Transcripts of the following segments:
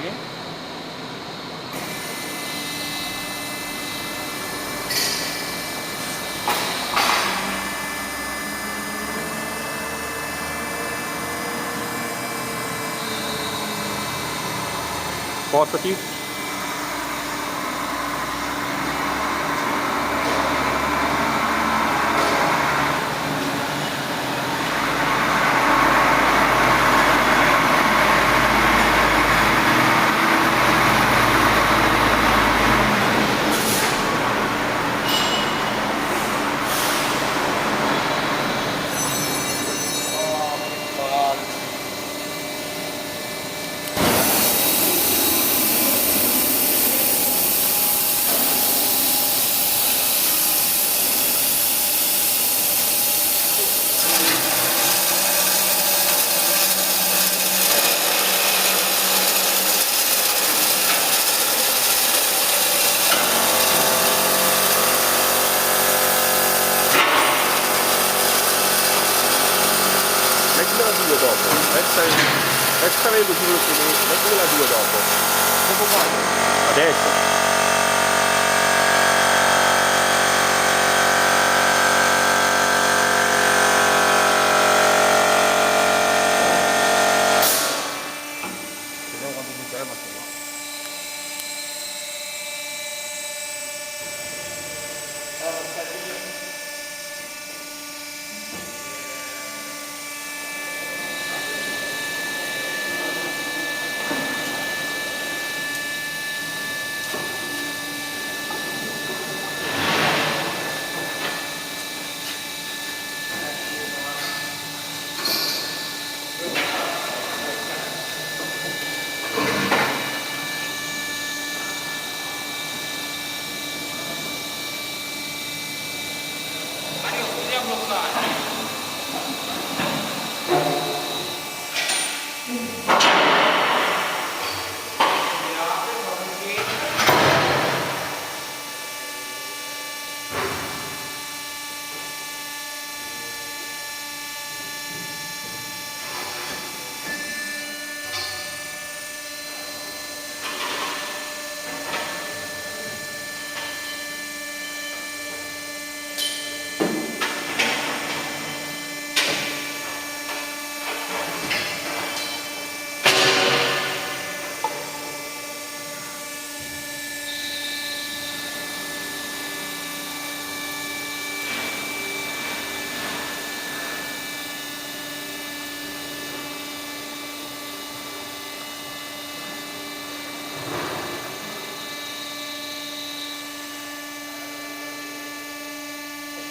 Sì. Spostati. Oh, che palle. Mettimela 2 dopo. Resta avendo più veloce, mettimela 2 dopo. Dopo quando? Adesso. Vediamo quanto mi ferma se no. Mario, così a bloccare.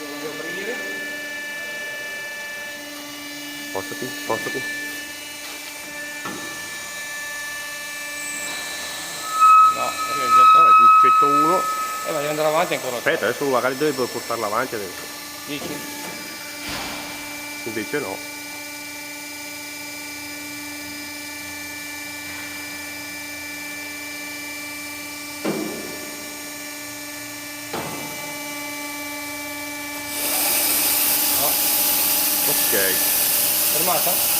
Voglio aprire. Spostati, spostati. No, perché è già... Ah, giù 101. ma devo andare avanti ancora. Aspetta, adesso magari devo portarla avanti adesso. Dici? Invece no. No. Ok. Fermata?